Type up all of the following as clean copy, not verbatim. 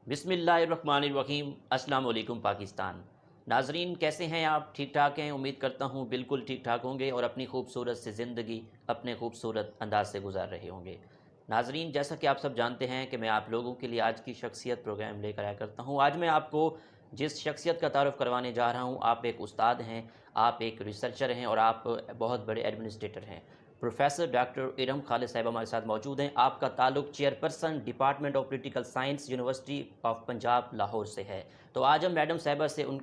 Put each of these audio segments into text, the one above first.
بسم اللہ الرحمن الرحیم۔ السلام علیکم پاکستان۔ ناظرین کیسے ہیں آپ؟ ٹھیک ٹھاک ہیں؟ امید کرتا ہوں بالکل ٹھیک ٹھاک ہوں گے اور اپنی خوبصورت سے زندگی اپنے خوبصورت انداز سے گزار رہے ہوں گے۔ ناظرین جیسا کہ آپ سب جانتے ہیں کہ میں آپ لوگوں کے لیے آج کی شخصیت پروگرام لے کر آیا کرتا ہوں۔ آج میں آپ کو جس شخصیت کا تعارف کروانے جا رہا ہوں، آپ ایک استاد ہیں، آپ ایک ریسرچر ہیں اور آپ بہت بڑے ایڈمنسٹریٹر ہیں۔ پروفیسر ڈاکٹر ارم خالد صاحب ہمارے ساتھ موجود ہیں۔ آپ کا تعلق chairperson department of political science university of Punjab Lahore سے ہے۔ تو آج ہم میڈم صاحبہ سے ان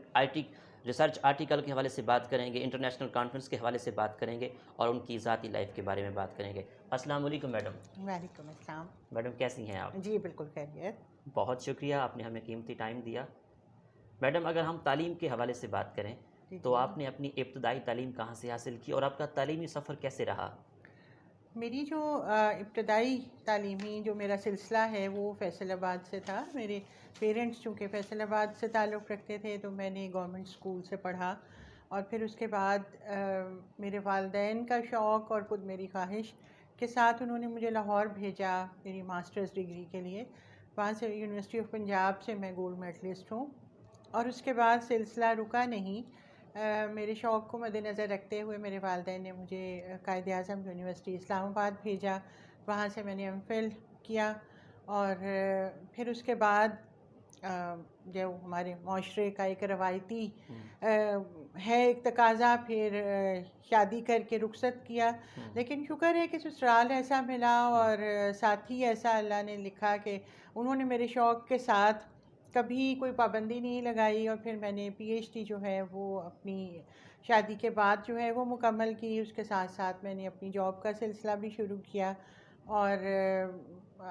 ریسرچ آرٹیکل کے حوالے سے بات کریں گے، انٹرنیشنل کانفرنس کے حوالے سے بات کریں گے اور ان کی ذاتی لائف کے بارے میں بات کریں گے۔ السلام علیکم میڈم۔ وعلیکم السلام۔ میڈم کیسی ہیں آپ؟ جی بالکل خیریت۔ بہت شکریہ، آپ نے ہمیں قیمتی ٹائم دیا۔ میڈم اگر ہم تعلیم کے حوالے سے بات کریں جی تو آپ نے اپنی ابتدائی تعلیم کہاں سے حاصل کی اور آپ کا تعلیمی سفر کیسے رہا؟ میری جو ابتدائی تعلیمی جو میرا سلسلہ ہے وہ فیصل آباد سے تھا۔ میرے پیرنٹس چونکہ فیصل آباد سے تعلق رکھتے تھے تو میں نے گورنمنٹ اسکول سے پڑھا، اور پھر اس کے بعد میرے والدین کا شوق اور خود میری خواہش کے ساتھ انہوں نے مجھے لاہور بھیجا میری ماسٹرز ڈگری کے لیے۔ وہاں سے یونیورسٹی آف پنجاب سے میں گولڈ میڈلسٹ ہوں، اور اس کے بعد سلسلہ رکا نہیں۔ میرے شوق کو مد نظر رکھتے ہوئے میرے والدین نے مجھے قائد اعظم یونیورسٹی اسلام آباد بھیجا۔ وہاں سے میں نے ایم فل کیا، اور پھر اس کے بعد جو ہمارے معاشرے کا ایک روایتی ہے ایک تقاضا، پھر شادی کر کے رخصت کیا۔ لیکن شکر ہے کہ سسرال ایسا ملا اور ساتھی ایسا اللہ نے لکھا کہ انہوں نے میرے شوق کے ساتھ کبھی کوئی پابندی نہیں لگائی، اور پھر میں نے پی ایچ ڈی جو ہے وہ اپنی شادی کے بعد جو ہے وہ مکمل کی۔ اس کے ساتھ ساتھ میں نے اپنی جاب کا سلسلہ بھی شروع کیا، اور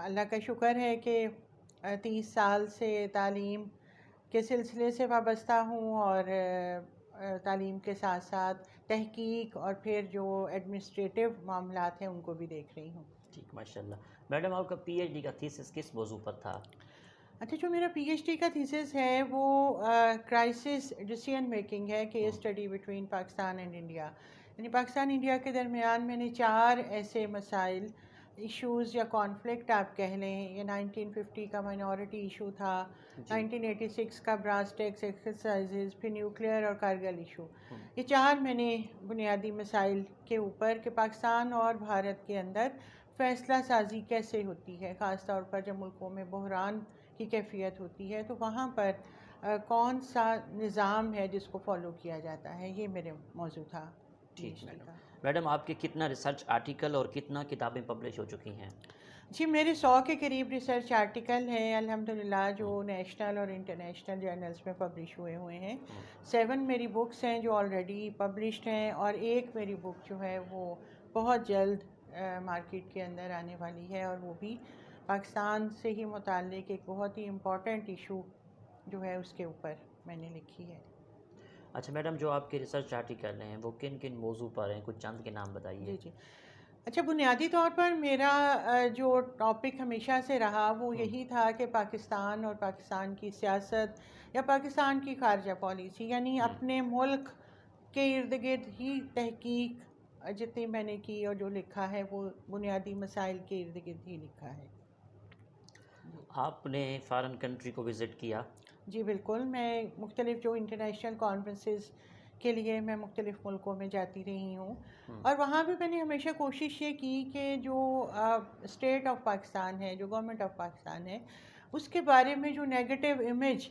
اللہ کا شکر ہے کہ 30 سال سے تعلیم کے سلسلے سے وابستہ ہوں، اور تعلیم کے ساتھ ساتھ تحقیق اور پھر جو ایڈمنسٹریٹو معاملات ہیں ان کو بھی دیکھ رہی ہوں۔ ٹھیک، ماشاء اللہ۔ میڈم آپ کا پی ایچ ڈی کا تھیسس کس موضوع پر تھا؟ اچھا، جو میرا پی ایچ ڈی کا تھیسس ہے وہ کرائسس ڈیسیژن میکنگ ہے، case study between Pakistan and India, یعنی پاکستان انڈیا کے درمیان میں نے 4 ایسے مسائل، ایشوز یا کانفلکٹ آپ کہہ لیں۔ یہ 1950 کا مائنورٹی ایشو تھا، 1986 کا براس ٹیکس ایکسرسائزز، پھر نیوکلیئر اور کارگل ایشو۔ یہ 4 میں نے بنیادی مسائل کے اوپر کہ پاکستان اور بھارت کے اندر فیصلہ سازی کیسے ہوتی ہے، خاص طور پر جب ملکوں میں بحران کی کیفیت ہوتی ہے تو وہاں پر کون سا نظام ہے جس کو فالو کیا جاتا ہے، یہ میرے موضوع تھا پی ٹھیک ایچ ڈی میڈم۔ کا۔ میڈم آپ کے کتنا ریسرچ آرٹیکل اور کتنا کتابیں پبلش ہو چکی ہیں؟ جی میرے 100 کے قریب ریسرچ آرٹیکل ہیں الحمدللہ، جو نیشنل اور انٹرنیشنل جرنلز میں پبلش ہوئے ہیں۔ 7 میری بکس ہیں جو آلریڈی پبلشڈ ہیں، اور ایک میری بک جو ہے وہ بہت جلد مارکیٹ کے اندر آنے والی ہے، اور وہ بھی پاکستان سے ہی متعلق ایک بہت ہی امپورٹنٹ ایشو جو ہے اس کے اوپر میں نے لکھی ہے۔ اچھا میڈم، جو آپ کے ریسرچ آرٹیکل ہیں وہ کن کن موضوع پر ہیں؟ کچھ چند کے نام بتائیے۔ جی اچھا، بنیادی طور پر میرا جو ٹاپک ہمیشہ سے رہا وہ یہی تھا کہ پاکستان اور پاکستان کی سیاست یا پاکستان کی خارجہ پالیسی، یعنی اپنے ملک کے ارد گرد ہی تحقیق جتنی میں نے کی اور جو لکھا ہے وہ بنیادی مسائل کے ارد گرد ہی لکھا ہے۔ آپ نے فارن کنٹری کو وزٹ کیا؟ جی بالکل، میں مختلف جو انٹرنیشنل کانفرنسز کے لیے میں مختلف ملکوں میں جاتی رہی ہوں، اور وہاں بھی میں نے ہمیشہ کوشش یہ کی کہ جو اسٹیٹ آف پاکستان ہے، جو گورنمنٹ آف پاکستان ہے، اس کے بارے میں جو نیگیٹو امیج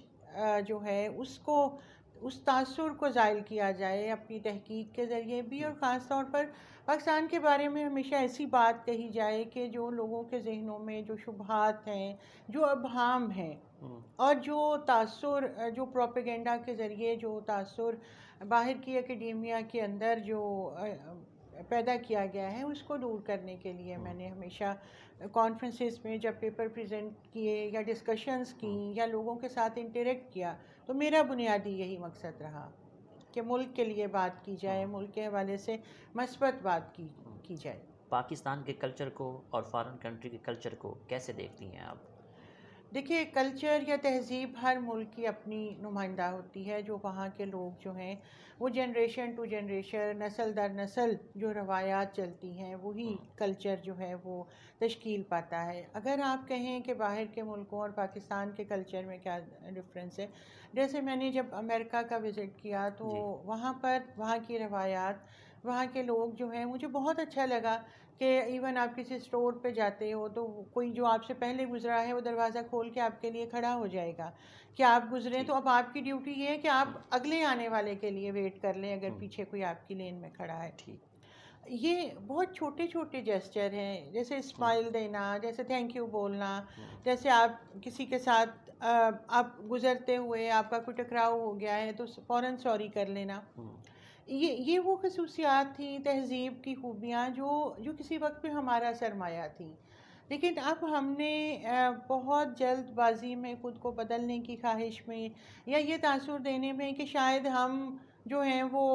جو ہے اس تاثر کو زائل کیا جائے اپنی تحقیق کے ذریعے بھی، اور خاص طور پر پاکستان کے بارے میں ہمیشہ ایسی بات کہی جائے کہ جو لوگوں کے ذہنوں میں جو شبہات ہیں، جو ابہام ہیں، اور جو تاثر جو پروپیگنڈا کے ذریعے جو تاثر باہر کی اکیڈیمیا کے اندر جو پیدا کیا گیا ہے اس کو دور کرنے کے لیے میں نے ہمیشہ کانفرنسز میں جب پیپر پریزنٹ کیے یا ڈسکشنز کی یا لوگوں کے ساتھ انٹریکٹ کیا تو میرا بنیادی یہی مقصد رہا کہ ملک کے لیے بات کی جائے، ملک کے حوالے سے مثبت بات کی جائے۔ پاکستان کے کلچر کو اور فارن کنٹری کے کلچر کو کیسے دیکھتی ہیں آپ؟ دیکھیے کلچر یا تہذیب ہر ملک کی اپنی نمائندہ ہوتی ہے. جو وہاں کے لوگ جو ہیں وہ جنریشن ٹو جنریشن نسل در نسل جو روایات چلتی ہیں وہی کلچر جو ہے وہ تشکیل پاتا ہے. اگر آپ کہیں کہ باہر کے ملکوں اور پاکستان کے کلچر میں کیا ڈفرینس ہے، جیسے میں نے جب امریکہ کا وزٹ کیا تو جی وہاں پر وہاں کی روایات، وہاں کے لوگ جو ہیں مجھے بہت اچھا لگا کہ ایون آپ کسی اسٹور پہ جاتے ہو تو کوئی جو آپ سے پہلے گزرا ہے وہ دروازہ کھول کے آپ کے لیے کھڑا ہو جائے گا کہ آپ گزریں. جی تو اب آپ کی ڈیوٹی یہ ہے کہ آپ اگلے آنے والے کے لیے ویٹ کر لیں اگر پیچھے کوئی آپ کی لین میں کھڑا ہے. ٹھیک. یہ بہت چھوٹے چھوٹے جیسچر ہیں، جیسے اسمائل دینا، جیسے تھینک یو بولنا، جیسے آپ کسی کے ساتھ آپ گزرتے ہوئے آپ کا کوئی ٹکراؤ ہو گیا ہے تو فوراً سوری کر لینا. یہ وہ خصوصیات تھیں، تہذیب کی خوبیاں جو کسی وقت پہ ہمارا سرمایہ تھی. لیکن اب ہم نے بہت جلد بازی میں خود کو بدلنے کی خواہش میں یا یہ تاثر دینے میں کہ شاید ہم جو ہیں وہ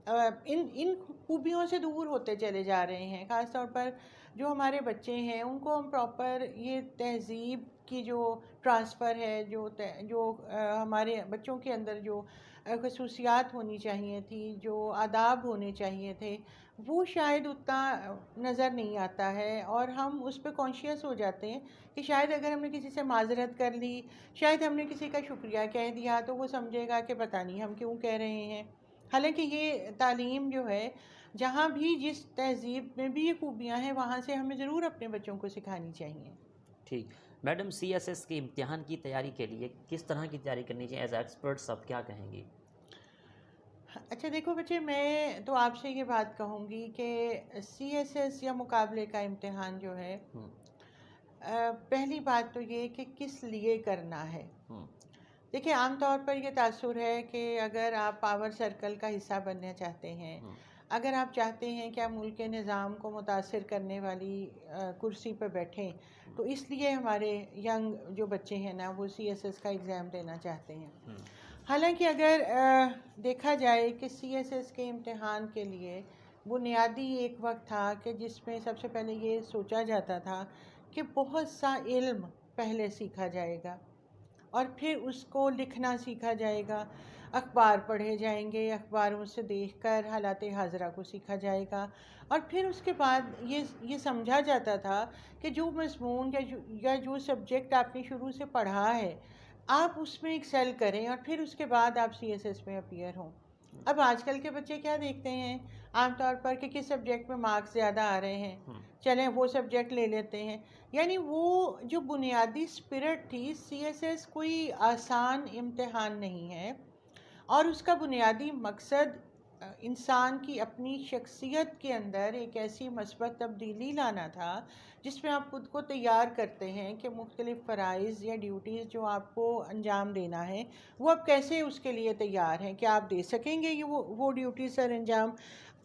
ان خوبیوں سے دور ہوتے چلے جا رہے ہیں. خاص طور پر جو ہمارے بچے ہیں ان کو ہم پراپر یہ تہذیب کی جو ٹرانسفر ہے، جو ہمارے بچوں کے اندر جو خصوصیات ہونی چاہیے تھی، جو آداب ہونے چاہیے تھے، وہ شاید اتنا نظر نہیں آتا ہے. اور ہم اس پہ کانشیس ہو جاتے ہیں کہ شاید اگر ہم نے کسی سے معذرت کر لی، شاید ہم نے کسی کا شکریہ کہہ دیا تو وہ سمجھے گا کہ پتہ نہیں ہم کیوں کہہ رہے ہیں. حالانکہ یہ تعلیم جو ہے جہاں بھی جس تہذیب میں بھی یہ خوبیاں ہیں وہاں سے ہمیں ضرور اپنے بچوں کو سکھانی چاہیے. ٹھیک. میڈم سی ایس ایس کے امتحان کی تیاری کے لیے کس طرح کی تیاری کرنی چاہیے؟ ایز ایکسپرٹس آپ کیا کہیں گی؟ اچھا دیکھو بچے، میں تو آپ سے یہ بات کہوں گی کہ سی ایس ایس یا مقابلے کا امتحان جو ہے، پہلی بات تو یہ کہ کس لیے کرنا ہے. دیکھیں عام طور پر یہ تاثر ہے کہ اگر آپ پاور سرکل کا حصہ بننا چاہتے ہیں، اگر آپ چاہتے ہیں کہ آپ ملک کے نظام کو متاثر کرنے والی کرسی پہ بیٹھیں، تو اس لیے ہمارے ینگ جو بچے ہیں نا وہ سی ایس ایس کا ایگزام دینا چاہتے ہیں. حالانکہ اگر دیکھا جائے کہ سی ایس ایس کے امتحان کے لیے بنیادی ایک وقت تھا کہ جس میں سب سے پہلے یہ سوچا جاتا تھا کہ بہت سا علم پہلے سیکھا جائے گا اور پھر اس کو لکھنا سیکھا جائے گا، اخبار پڑھے جائیں گے، اخباروں سے دیکھ کر حالات حاضرہ کو سیکھا جائے گا، اور پھر اس کے بعد یہ سمجھا جاتا تھا کہ جو مضمون یا جو سبجیکٹ آپ نے شروع سے پڑھا ہے آپ اس میں ایکسیل کریں اور پھر اس کے بعد آپ سی ایس ایس میں اپیئر ہوں. اب آج کل کے بچے کیا دیکھتے ہیں عام طور پر کہ کس سبجیکٹ میں مارکس زیادہ آ رہے ہیں، چلیں وہ سبجیکٹ لے لیتے ہیں. یعنی وہ جو بنیادی اسپرٹ تھی، سی ایس ایس کوئی آسان امتحان نہیں ہے، اور اس کا بنیادی مقصد انسان کی اپنی شخصیت کے اندر ایک ایسی مثبت تبدیلی لانا تھا جس میں آپ خود کو تیار کرتے ہیں کہ مختلف فرائض یا ڈیوٹیز جو آپ کو انجام دینا ہے وہ آپ کیسے اس کے لیے تیار ہیں، کیا آپ دے سکیں گے یہ وہ ڈیوٹی سر انجام.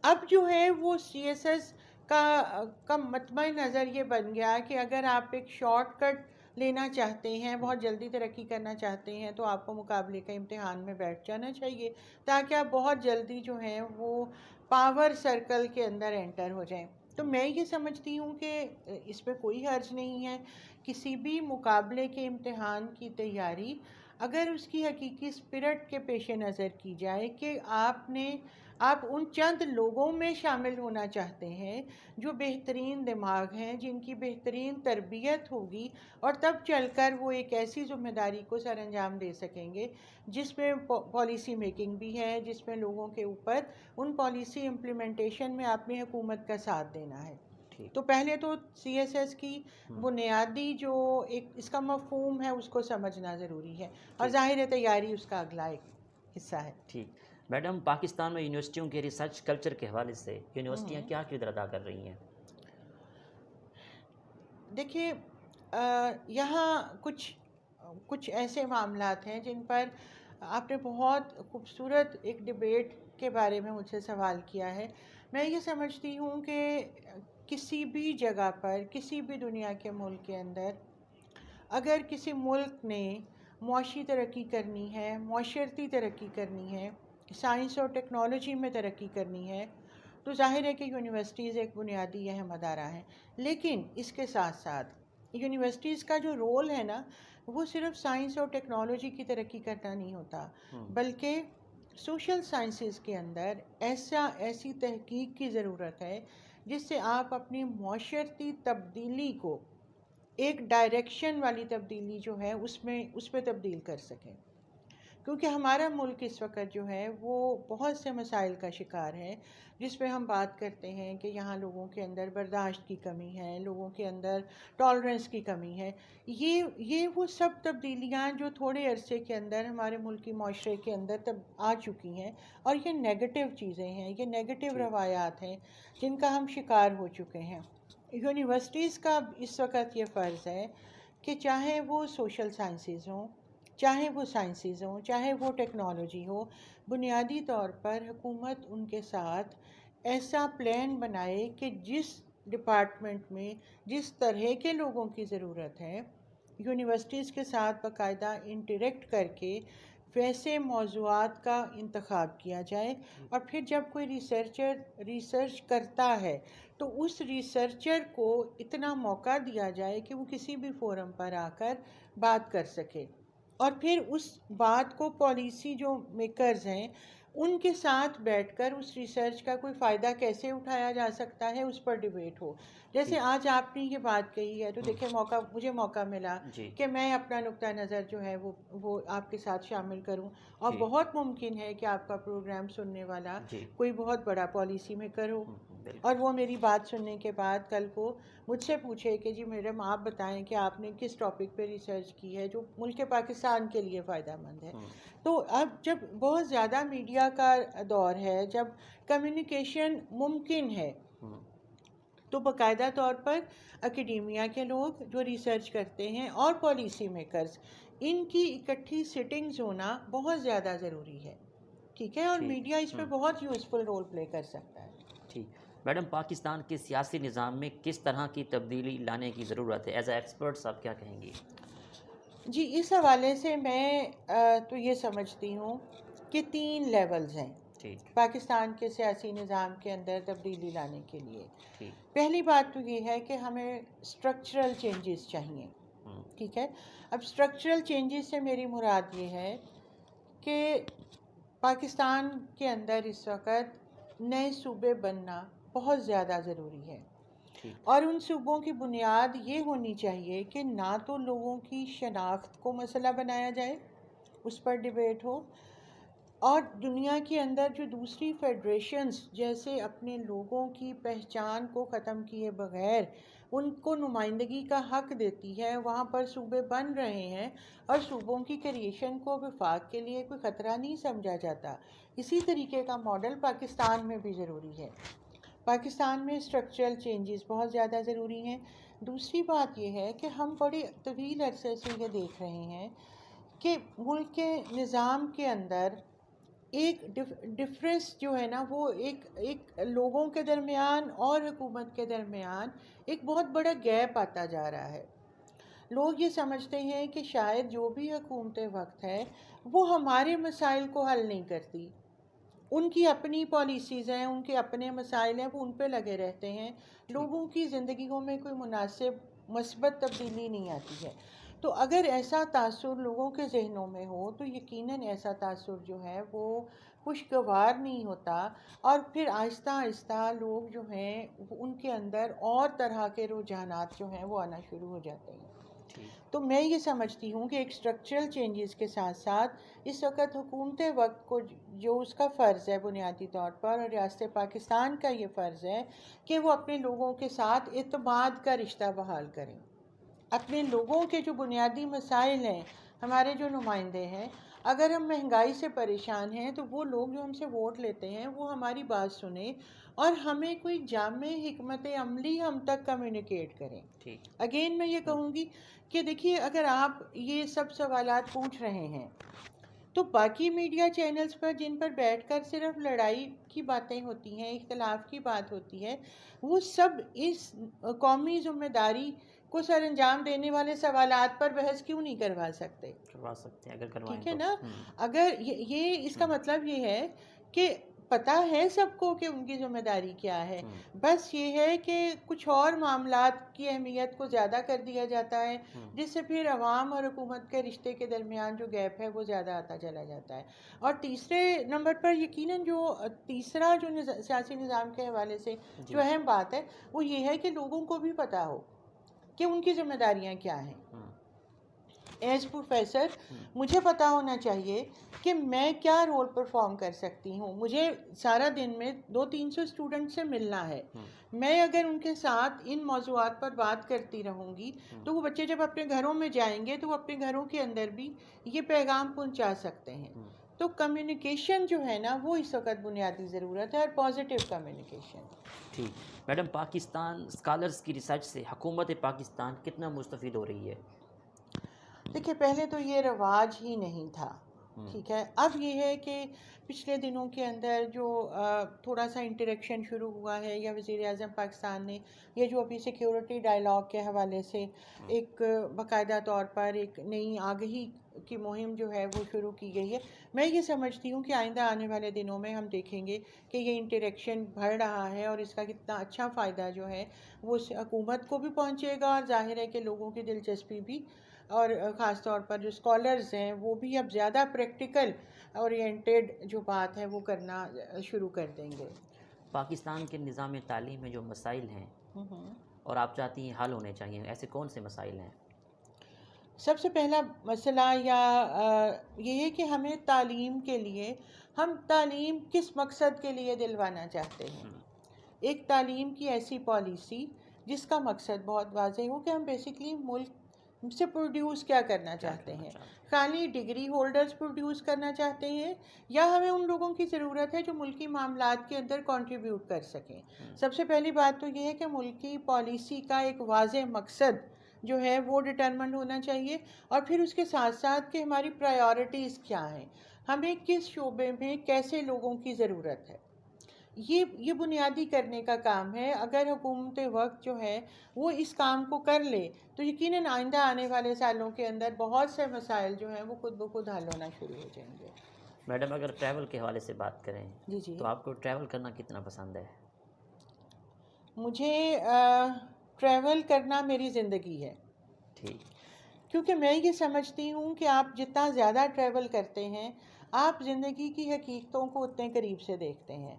اب جو ہے وہ سی ایس ایس کا مطمع نظر یہ بن گیا کہ اگر آپ ایک شارٹ کٹ لینا چاہتے ہیں، بہت جلدی ترقی کرنا چاہتے ہیں، تو آپ کو مقابلے کا امتحان میں بیٹھ جانا چاہیے تاکہ آپ بہت جلدی جو ہیں وہ پاور سرکل کے اندر انٹر ہو جائیں. تو میں یہ سمجھتی ہوں کہ اس پہ کوئی حرج نہیں ہے. کسی بھی مقابلے کے امتحان کی تیاری اگر اس کی حقیقی اسپرٹ کے پیش نظر کی جائے کہ آپ ان چند لوگوں میں شامل ہونا چاہتے ہیں جو بہترین دماغ ہیں، جن کی بہترین تربیت ہوگی، اور تب چل کر وہ ایک ایسی ذمہ داری کو سر انجام دے سکیں گے جس میں پالیسی میکنگ بھی ہے، جس میں لوگوں کے اوپر ان پالیسی امپلیمنٹیشن میں اپنی حکومت کا ساتھ دینا ہے. تو پہلے تو سی ایس ایس کی بنیادی جو ایک اس کا مفہوم ہے اس کو سمجھنا ضروری ہے، اور ظاہر تیاری اس کا اگلا ایک حصہ ہے. ٹھیک. میڈم پاکستان میں یونیورسٹیوں کے ریسرچ کلچر کے حوالے سے یونیورسٹیاں کیا کردار ادا کر رہی ہیں؟ دیکھیے یہاں کچھ ایسے معاملات ہیں جن پر آپ نے بہت خوبصورت ایک ڈیبیٹ کے بارے میں مجھ سے سوال کیا ہے. میں یہ سمجھتی ہوں کہ کسی بھی جگہ پر، کسی بھی دنیا کے ملک کے اندر اگر کسی ملک نے معاشی ترقی کرنی ہے، معاشرتی ترقی کرنی ہے، سائنس اور ٹیکنالوجی میں ترقی کرنی ہے، تو ظاہر ہے کہ یونیورسٹیز ایک بنیادی اہم ادارہ ہیں. لیکن اس کے ساتھ ساتھ یونیورسٹیز کا جو رول ہے نا وہ صرف سائنس اور ٹیکنالوجی کی ترقی کرنا نہیں ہوتا، بلکہ سوشل سائنسز کے اندر ایسی تحقیق کی ضرورت ہے جس سے آپ اپنی معاشرتی تبدیلی کو ایک ڈائریکشن والی تبدیلی جو ہے اس پہ تبدیل کر سکیں، کیونکہ ہمارا ملک اس وقت جو ہے وہ بہت سے مسائل کا شکار ہے، جس پہ ہم بات کرتے ہیں کہ یہاں لوگوں کے اندر برداشت کی کمی ہے، لوگوں کے اندر ٹالرنس کی کمی ہے۔ یہ وہ سب تبدیلیاں جو تھوڑے عرصے کے اندر ہمارے ملکی معاشرے کے اندر آ چکی ہیں، اور یہ نیگیٹو چیزیں ہیں، یہ نیگیٹو روایات ہیں جن کا ہم شکار ہو چکے ہیں۔ یونیورسٹیز کا اس وقت یہ فرض ہے کہ چاہے وہ سوشل سائنسز ہوں، چاہے وہ سائنسز ہوں، چاہے وہ ٹیکنالوجی ہو، بنیادی طور پر حکومت ان کے ساتھ ایسا پلان بنائے کہ جس ڈپارٹمنٹ میں جس طرح کے لوگوں کی ضرورت ہے، یونیورسٹیز کے ساتھ باقاعدہ انٹریکٹ کر کے ویسے موضوعات کا انتخاب کیا جائے، اور پھر جب کوئی ریسرچر ریسرچ کرتا ہے تو اس ریسرچر کو اتنا موقع دیا جائے کہ وہ کسی بھی فورم پر آ کر بات کر سکے، اور پھر اس بات کو پالیسی جو میکرز ہیں ان کے ساتھ بیٹھ کر اس ریسرچ کا کوئی فائدہ کیسے اٹھایا جا سکتا ہے اس پر ڈیبیٹ ہو۔ جیسے آج آپ نے یہ بات کہی ہے تو دیکھیں مجھے موقع ملا کہ میں اپنا نقطہ نظر جو ہے وہ آپ کے ساتھ شامل کروں، اور بہت ممکن ہے کہ آپ کا پروگرام سننے والا کوئی بہت بڑا پالیسی میکر ہو، اور وہ میری بات سننے کے بعد کل کو مجھ سے پوچھے کہ جی میڈم آپ بتائیں کہ آپ نے کس ٹاپک پہ ریسرچ کی ہے جو ملک پاکستان کے لیے فائدہ مند ہے۔ تو اب جب بہت زیادہ میڈیا کا دور ہے، جب کمیونیکیشن ممکن ہے، تو باقاعدہ طور پر اکیڈیمیا کے لوگ جو ریسرچ کرتے ہیں اور پالیسی میکرز، ان کی اکٹھی سٹنگز ہونا بہت زیادہ ضروری ہے، ٹھیک ہے، اور میڈیا اس پہ بہت یوزفل رول پلے کر سکتا ہے۔ ٹھیک میڈم، پاکستان کے سیاسی نظام میں کس طرح کی تبدیلی لانے کی ضرورت ہے؟ ایز اے ایکسپرٹس آپ کیا کہیں گی؟ جی اس حوالے سے میں تو یہ سمجھتی ہوں کہ 3 لیولز ہیں پاکستان کے سیاسی نظام کے اندر تبدیلی لانے کے لیے۔ پہلی بات تو یہ ہے کہ ہمیں اسٹرکچرل چینجز چاہیے، ٹھیک ہے۔ اب اسٹرکچرل چینجز سے میری مراد یہ ہے کہ پاکستان کے اندر اس وقت نئے صوبے بننا بہت زیادہ ضروری ہے، اور ان صوبوں کی بنیاد یہ ہونی چاہیے کہ نہ تو لوگوں کی شناخت کو مسئلہ بنایا جائے، اس پر ڈیبیٹ ہو، اور دنیا کے اندر جو دوسری فیڈریشنز جیسے اپنے لوگوں کی پہچان کو ختم کیے بغیر ان کو نمائندگی کا حق دیتی ہے، وہاں پر صوبے بن رہے ہیں، اور صوبوں کی کریشن کو وفاق کے لیے کوئی خطرہ نہیں سمجھا جاتا۔ اسی طریقے کا ماڈل پاکستان میں بھی ضروری ہے۔ پاکستان میں اسٹرکچرل چینجز بہت زیادہ ضروری ہیں۔ دوسری بات یہ ہے کہ ہم بڑے طویل عرصے سے یہ دیکھ رہے ہیں کہ ملک کے نظام کے اندر ایک ڈفرینس جو ہے نا وہ ایک لوگوں کے درمیان اور حکومت کے درمیان ایک بہت بڑا گیپ آتا جا رہا ہے۔ لوگ یہ سمجھتے ہیں کہ شاید جو بھی حکومت وقت ہے وہ ہمارے مسائل کو حل نہیں کرتی، ان کی اپنی پالیسیز ہیں، ان کے اپنے مسائل ہیں، وہ ان پہ لگے رہتے ہیں، لوگوں کی زندگیوں میں کوئی مناسب مثبت تبدیلی نہیں آتی ہے۔ تو اگر ایسا تاثر لوگوں کے ذہنوں میں ہو تو یقیناً ایسا تاثر جو ہے وہ خوشگوار نہیں ہوتا، اور پھر آہستہ آہستہ لوگ جو ہیں ان کے اندر اور طرح کے رجحانات جو ہیں وہ آنا شروع ہو جاتے ہیں۔ تو میں یہ سمجھتی ہوں کہ ایک اسٹرکچرل چینجز کے ساتھ ساتھ اس وقت حکومت وقت کو جو اس کا فرض ہے بنیادی طور پر، اور ریاست پاکستان کا یہ فرض ہے کہ وہ اپنے لوگوں کے ساتھ اعتماد کا رشتہ بحال کریں، اپنے لوگوں کے جو بنیادی مسائل ہیں، ہمارے جو نمائندے ہیں، اگر ہم مہنگائی سے پریشان ہیں تو وہ لوگ جو ہم سے ووٹ لیتے ہیں وہ ہماری بات سنیں اور ہمیں کوئی جامع حکمت عملی ہم تک کمیونیکیٹ کریں۔ اگین میں یہ کہوں گی کہ دیکھیے اگر آپ یہ سب سوالات پوچھ رہے ہیں تو باقی میڈیا چینلز پر جن پر بیٹھ کر صرف لڑائی کی باتیں ہوتی ہیں، اختلاف کی بات ہوتی ہے، وہ سب اس قومی ذمہ داری کو سر انجام دینے والے سوالات پر بحث کیوں نہیں کروا سکتے؟ کروا سکتے ہیں اگر کروائیں، ٹھیک ہے نا۔ اگر یہ اس کا مطلب یہ ہے کہ پتہ ہے سب کو کہ ان کی ذمہ داری کیا ہے، بس یہ ہے کہ کچھ اور معاملات کی اہمیت کو زیادہ کر دیا جاتا ہے، جس سے پھر عوام اور حکومت کے رشتے کے درمیان جو گیپ ہے وہ زیادہ آتا چلا جاتا ہے۔ اور تیسرے نمبر پر یقیناً جو تیسرا جو سیاسی نظام کے حوالے سے جو اہم بات ہے وہ یہ ہے کہ لوگوں کو بھی پتہ ہو کہ ان کی ذمہ داریاں کیا ہیں۔ ایز پروفیسر مجھے پتہ ہونا چاہیے کہ میں کیا رول پرفارم کر سکتی ہوں۔ مجھے سارا دن میں 200-300 اسٹوڈنٹ سے ملنا ہے، میں اگر ان کے ساتھ ان موضوعات پر بات کرتی رہوں گی تو وہ بچے جب اپنے گھروں میں جائیں گے تو وہ اپنے گھروں کے اندر بھی یہ پیغام پہنچا سکتے ہیں۔ تو کمیونیکیشن جو ہے نا وہ اس وقت بنیادی ضرورت ہے، اور پازیٹیو کمیونیکیشن۔ ٹھیک میڈم، پاکستان اسکالرس کی ریسرچ سے حکومت پاکستان کتنا مستفید ہو رہی ہے؟ دیکھیے پہلے تو یہ رواج ہی نہیں تھا، ٹھیک ہے، اب یہ ہے کہ پچھلے دنوں کے اندر جو تھوڑا سا انٹریکشن شروع ہوا ہے، یا وزیر اعظم پاکستان نے یہ جو ابھی سیکیورٹی ڈائلاگ کے حوالے سے ایک باقاعدہ طور پر ایک نئی آگہی کی مہم جو ہے وہ شروع کی گئی ہے، میں یہ سمجھتی ہوں کہ آئندہ آنے والے دنوں میں ہم دیکھیں گے کہ یہ انٹریکشن بڑھ رہا ہے، اور اس کا کتنا اچھا فائدہ جو ہے وہ حکومت کو بھی پہنچے گا، اور ظاہر ہے کہ لوگوں کی دلچسپی بھی، اور خاص طور پر جو اسکالرز ہیں وہ بھی اب زیادہ پریکٹیکل اورینٹیڈ جو بات ہے وہ کرنا شروع کر دیں گے۔ پاکستان کے نظام تعلیم میں جو مسائل ہیں اور آپ چاہتی ہیں حل ہونے چاہیے، ایسے کون سے مسائل ہیں؟ سب سے پہلا مسئلہ یہ ہے کہ ہمیں تعلیم کے لیے، ہم تعلیم کس مقصد کے لیے دلوانا چاہتے ہیں۔ ایک تعلیم کی ایسی پالیسی جس کا مقصد بہت واضح ہو کہ ہم بیسیکلی ملک سے پروڈیوس کیا کرنا چاہتے ہیں، خالی ڈگری ہولڈرز پروڈیوس کرنا چاہتے ہیں، یا ہمیں ان لوگوں کی ضرورت ہے جو ملکی معاملات کے اندر کنٹریبیوٹ کر سکیں۔ سب سے پہلی بات تو یہ ہے کہ ملکی پالیسی کا ایک واضح مقصد جو ہے وہ ڈٹرمنڈ ہونا چاہیے، اور پھر اس کے ساتھ ساتھ کہ ہماری پرائیورٹیز کیا ہیں، ہمیں کس شعبے میں کیسے لوگوں کی ضرورت ہے، یہ بنیادی کرنے کا کام ہے۔ اگر حکومت وقت جو ہے وہ اس کام کو کر لے تو یقیناً آئندہ آنے والے سالوں کے اندر بہت سے مسائل جو ہیں وہ خود بخود حل ہونا شروع ہو جائیں گے۔ میڈم اگر ٹریول کے حوالے سے بات کریں جی تو آپ کو ٹریول کرنا کتنا پسند ہے؟ مجھے ٹریول کرنا میری زندگی ہے، ٹھیک، کیونکہ میں یہ سمجھتی ہوں کہ آپ جتنا زیادہ ٹریول کرتے ہیں آپ زندگی کی حقیقتوں کو اتنے قریب سے دیکھتے ہیں۔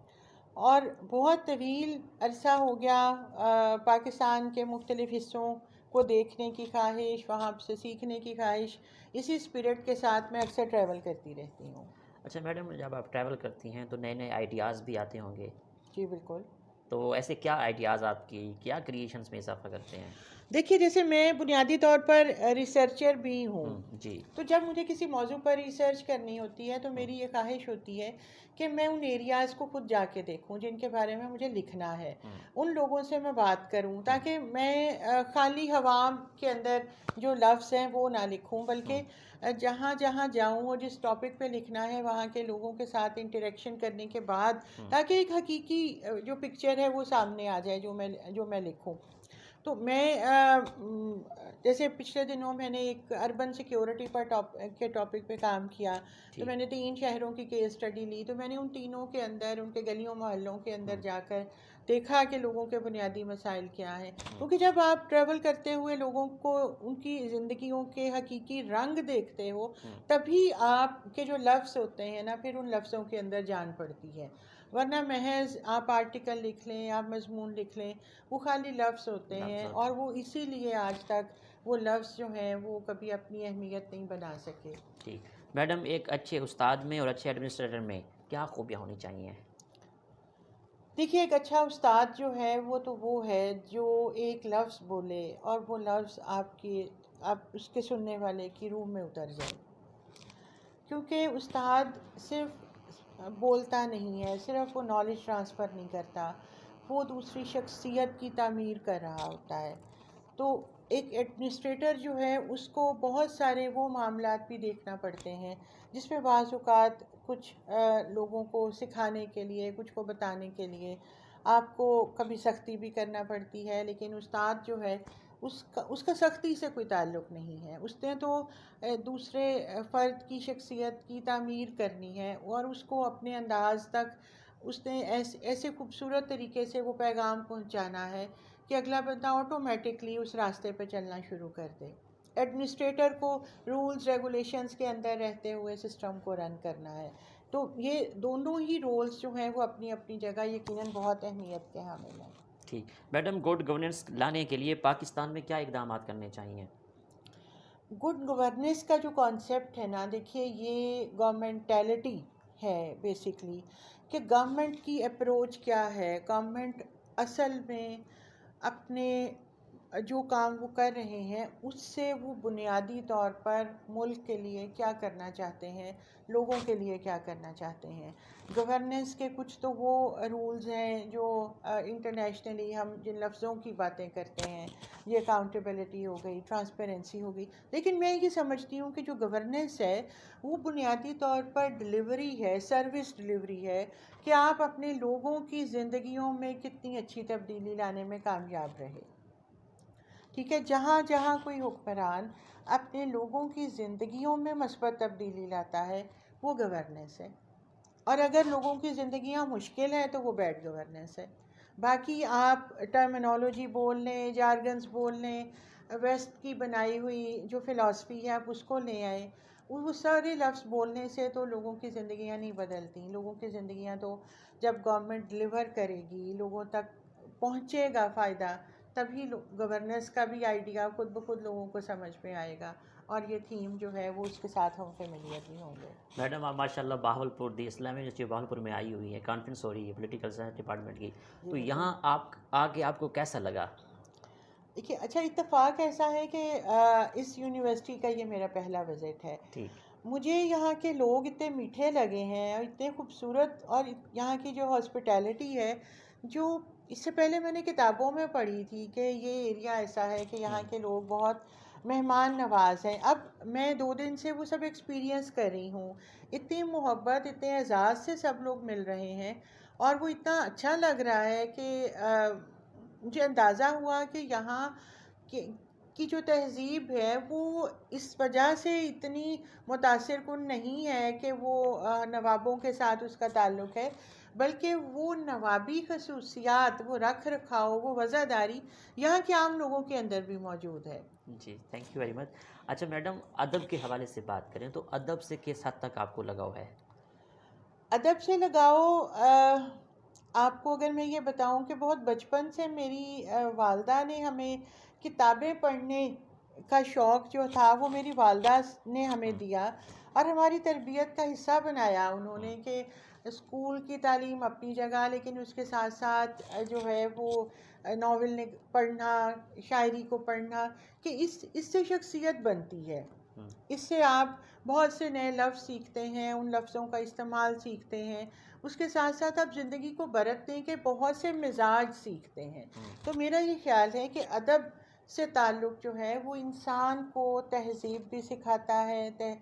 اور بہت طویل عرصہ ہو گیا پاکستان کے مختلف حصوں کو دیکھنے کی خواہش، وہاں سے سیکھنے کی خواہش، اسی اسپرٹ کے ساتھ میں اکثر ٹریول کرتی رہتی ہوں۔ اچھا میڈم، جب آپ ٹریول کرتی ہیں تو نئے نئے آئیڈیاز بھی آتے ہوں گے، جی بالکل۔ تو ایسے کیا آئیڈیاز آپ کی کیا کریشنز میں اضافہ کرتے ہیں؟ دیکھیے جیسے میں بنیادی طور پر ریسرچر بھی ہوں، جی، تو جب مجھے کسی موضوع پر ریسرچ کرنی ہوتی ہے تو میری یہ خواہش ہوتی ہے کہ میں ان ایریاز کو خود جا کے دیکھوں جن کے بارے میں مجھے لکھنا ہے، ان لوگوں سے میں بات کروں، تاکہ میں خالی ہوا کے اندر جو لفظ ہیں وہ نہ لکھوں، بلکہ جہاں جہاں جاؤں اور جس ٹاپک پہ لکھنا ہے وہاں کے لوگوں کے ساتھ انٹریکشن کرنے کے بعد تاکہ ایک حقیقی جو پکچر ہے وہ سامنے آ جائے جو میں لکھوں۔ تو میں جیسے پچھلے دنوں میں نے ایک اربن سیکیورٹی کے ٹاپک پہ کام کیا، تو میں نے 3 شہروں کی کیس اسٹڈی لی، تو میں نے ان تینوں کے اندر ان کے گلیوں محلوں کے اندر جا کر دیکھا کہ لوگوں کے بنیادی مسائل کیا ہیں، کیونکہ جب آپ ٹریول کرتے ہوئے لوگوں کو ان کی زندگیوں کے حقیقی رنگ دیکھتے ہو تبھی آپ کے جو لفظ ہوتے ہیں نا پھر ان لفظوں کے اندر جان پڑتی ہے، ورنہ محض آپ آرٹیکل لکھ لیں، آپ مضمون لکھ لیں، وہ خالی لفظ ہوتے ہیں، اور وہ اسی لیے آج تک وہ لفظ جو ہیں وہ کبھی اپنی اہمیت نہیں بنا سکے۔ ٹھیک میڈم، ایک اچھے استاد میں اور اچھے ایڈمنسٹریٹر میں کیا خوبیاں ہونی چاہیے؟ دیکھیے ایک اچھا استاد جو ہے وہ ہے جو ایک لفظ بولے اور وہ لفظ آپ اس کے سننے والے کی روح میں اتر جائے، کیونکہ استاد صرف بولتا نہیں ہے، صرف وہ نالج ٹرانسفر نہیں کرتا، وہ دوسری شخصیت کی تعمیر کر رہا ہوتا ہے۔ تو ایک ایڈمنسٹریٹر جو ہے اس کو بہت سارے وہ معاملات بھی دیکھنا پڑتے ہیں جس میں بعض اوقات کچھ لوگوں کو سکھانے کے لیے، کچھ کو بتانے کے لیے آپ کو کبھی سختی بھی کرنا پڑتی ہے، لیکن استاد جو ہے اس کا سختی سے کوئی تعلق نہیں ہے، اس نے تو دوسرے فرد کی شخصیت کی تعمیر کرنی ہے اور اس کو اپنے انداز تک اس نے ایسے خوبصورت طریقے سے وہ پیغام پہنچانا ہے کہ اگلا بندہ آٹومیٹکلی اس راستے پہ چلنا شروع کر دے. ایڈمنسٹریٹر کو رولز ریگولیشنز کے اندر رہتے ہوئے سسٹم کو رن کرنا ہے. تو یہ دونوں ہی رولز جو ہیں وہ اپنی اپنی جگہ یقیناً بہت اہمیت کے حامل ہیں. ٹھیک میڈم، گڈ گورننس لانے کے لیے پاکستان میں کیا اقدامات کرنے چاہیے؟ گڈ گورننس کا جو کانسیپٹ ہے نا، دیکھیے یہ گورنمنٹیلٹی ہے بیسکلی، کہ گورنمنٹ کی اپروچ کیا ہے. گورنمنٹ اصل میں اپنے جو کام وہ کر رہے ہیں اس سے وہ بنیادی طور پر ملک کے لیے کیا کرنا چاہتے ہیں، لوگوں کے لیے کیا کرنا چاہتے ہیں. گورننس کے کچھ تو وہ رولز ہیں جو انٹرنیشنلی ہم جن لفظوں کی باتیں کرتے ہیں، یہ اکاؤنٹیبلٹی ہو گئی، ٹرانسپیرنسی ہو گئی، لیکن میں یہ سمجھتی ہوں کہ جو گورننس ہے وہ بنیادی طور پر ڈلیوری ہے، سروس ڈلیوری ہے، کہ آپ اپنے لوگوں کی زندگیوں میں کتنی اچھی تبدیلی لانے میں کامیاب رہے. ٹھیک ہے، جہاں جہاں کوئی حکمران اپنے لوگوں کی زندگیوں میں مثبت تبدیلی لاتا ہے وہ گورننس ہے. اور اگر لوگوں کی زندگیاں مشکل ہیں تو وہ بیڈ گورننس ہے. باقی آپ ٹرمینالوجی بول لیں، جارگنز بول لیں، ویسٹ کی بنائی ہوئی جو فلاسفی ہے آپ اس کو لے آئیں، وہ سارے لفظ بولنے سے تو لوگوں کی زندگیاں نہیں بدلتی. لوگوں کی زندگیاں تو جب گورنمنٹ ڈلیور کرے گی، لوگوں تک پہنچے گا فائدہ، تبھی گورننس کا بھی آئیڈیا خود بخود لوگوں کو سمجھ میں آئے گا، اور یہ تھیم جو ہے وہ اس کے ساتھ ہم فیملیئر بھی ہوں گے. میڈم آپ ماشاء اللہ بہاولپور دی اسلامی یونیورسٹی بہاولپور میں آئی ہوئی ہے، کانفرنس ہو رہی ہے پولیٹیکل سائنس ڈپارٹمنٹ کی، تو یہاں آپ آ کے کو کیسا لگا؟ دیکھیے اچھا اتفاق ایسا ہے کہ اس یونیورسٹی کا یہ میرا پہلا وزٹ ہے. ٹھیک. مجھے یہاں کے لوگ اتنے میٹھے لگے ہیں اور اتنے خوبصورت، اور یہاں کی جو ہاسپٹیلٹی ہے، جو اس سے پہلے میں نے کتابوں میں پڑھی تھی کہ یہ ایریا ایسا ہے کہ یہاں کے لوگ بہت مہمان نواز ہیں. اب میں 2 دن سے وہ سب ایکسپیرینس کر رہی ہوں. اتنی محبت، اتنے اعزاز سے سب لوگ مل رہے ہیں، اور وہ اتنا اچھا لگ رہا ہے کہ مجھے اندازہ ہوا کہ یہاں کی جو تہذیب ہے وہ اس وجہ سے اتنی متاثر کن نہیں ہے کہ وہ نوابوں کے ساتھ اس کا تعلق ہے، بلکہ وہ نوابی خصوصیات، وہ رکھ رکھاؤ، وہ وزاداری یہاں کے عام لوگوں کے اندر بھی موجود ہے. جی تھینک یو ویری مچ. اچھا میڈم، ادب کے حوالے سے بات کریں تو ادب سے کس حد تک آپ کو لگاؤ ہے؟ ادب سے لگاؤ، آپ کو اگر میں یہ بتاؤں کہ بہت بچپن سے میری والدہ نے ہمیں کتابیں پڑھنے کا شوق جو تھا وہ میری والدہ نے ہمیں دیا، اور ہماری تربیت کا حصہ بنایا انہوں نے، کہ اسکول کی تعلیم اپنی جگہ، لیکن اس کے ساتھ ساتھ جو ہے وہ ناول پڑھنا، شاعری کو پڑھنا، کہ اس سے شخصیت بنتی ہے. اس سے آپ بہت سے نئے لفظ سیکھتے ہیں، ان لفظوں کا استعمال سیکھتے ہیں، اس کے ساتھ ساتھ آپ زندگی کو برتنے کے بہت سے مزاج سیکھتے ہیں. تو میرا یہ خیال ہے کہ ادب سے تعلق جو ہے وہ انسان کو تہذیب بھی سکھاتا ہے،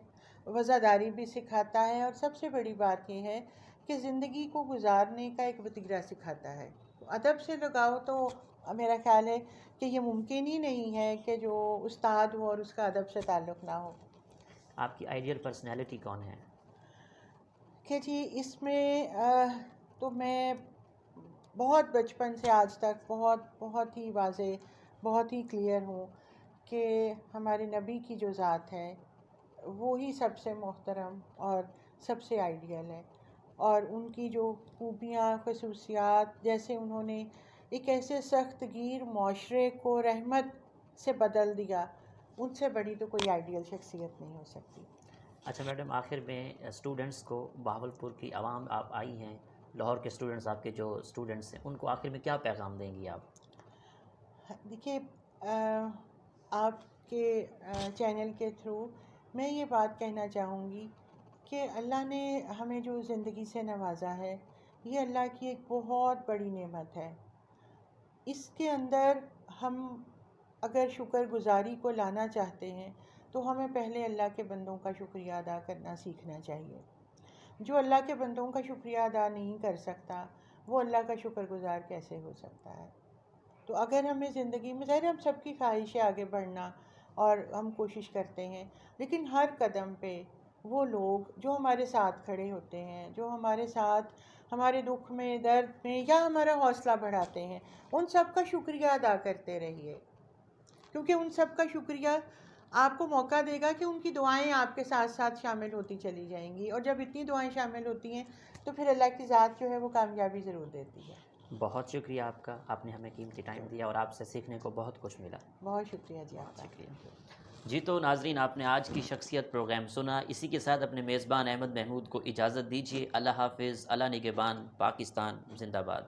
وزاداری بھی سکھاتا ہے، اور سب سے بڑی بات یہ ہے کہ زندگی کو گزارنے کا ایک وتیرہ سکھاتا ہے. ادب سے لگاؤ تو میرا خیال ہے کہ یہ ممکن ہی نہیں ہے کہ جو استاد ہو اور اس کا ادب سے تعلق نہ ہو. آپ کی آئیڈیل پرسنالٹی کون ہے؟ کہ جی اس میں تو میں بہت بچپن سے آج تک بہت ہی واضح، بہت ہی کلیئر ہوں کہ ہمارے نبی کی جو ذات ہے وہی سب سے محترم اور سب سے آئیڈیل ہے، اور ان کی جو خوبیاں، خصوصیات، جیسے انہوں نے ایک ایسے سخت گیر معاشرے کو رحمت سے بدل دیا، ان سے بڑی تو کوئی آئیڈیل شخصیت نہیں ہو سکتی. اچھا میڈم، آخر میں اسٹوڈنٹس کو، بہاولپور کی عوام آپ آئی ہیں، لاہور کے اسٹوڈنٹس آپ کے جو اسٹوڈنٹس ہیں، ان کو آخر میں کیا پیغام دیں گی آپ؟ دیکھیے آپ کے چینل کے تھرو میں یہ بات کہنا چاہوں گی کہ اللہ نے ہمیں جو زندگی سے نوازا ہے یہ اللہ کی ایک بہت بڑی نعمت ہے. اس کے اندر ہم اگر شکر گزاری کو لانا چاہتے ہیں تو ہمیں پہلے اللہ کے بندوں کا شکریہ ادا کرنا سیکھنا چاہیے. جو اللہ کے بندوں کا شکریہ ادا نہیں کر سکتا وہ اللہ کا شکر گزار کیسے ہو سکتا ہے؟ تو اگر ہمیں زندگی میں، ظاہر ہم سب کی خواہش ہے آگے بڑھنا اور ہم کوشش کرتے ہیں، لیکن ہر قدم پہ وہ لوگ جو ہمارے ساتھ کھڑے ہوتے ہیں، جو ہمارے ساتھ ہمارے دکھ میں، درد میں، یا ہمارا حوصلہ بڑھاتے ہیں، ان سب کا شکریہ ادا کرتے رہیے، کیونکہ ان سب کا شکریہ آپ کو موقع دے گا کہ ان کی دعائیں آپ کے ساتھ ساتھ شامل ہوتی چلی جائیں گی، اور جب اتنی دعائیں شامل ہوتی ہیں تو پھر اللہ کی ذات جو ہے وہ کامیابی ضرور دیتی ہے۔ بہت شکریہ آپ کا، آپ نے ہمیں قیمتی ٹائم دیا اور آپ سے سیکھنے کو بہت کچھ ملا۔ بہت شکریہ جی آپ بہت کا۔ شکریہ۔ جی تو ناظرین، آپ نے آج کی شخصیت پروگرام سنا، اسی کے ساتھ اپنے میزبان احمد محمود کو اجازت دیجیے۔ اللہ حافظ، اللہ نگہبان، پاکستان زندہ باد۔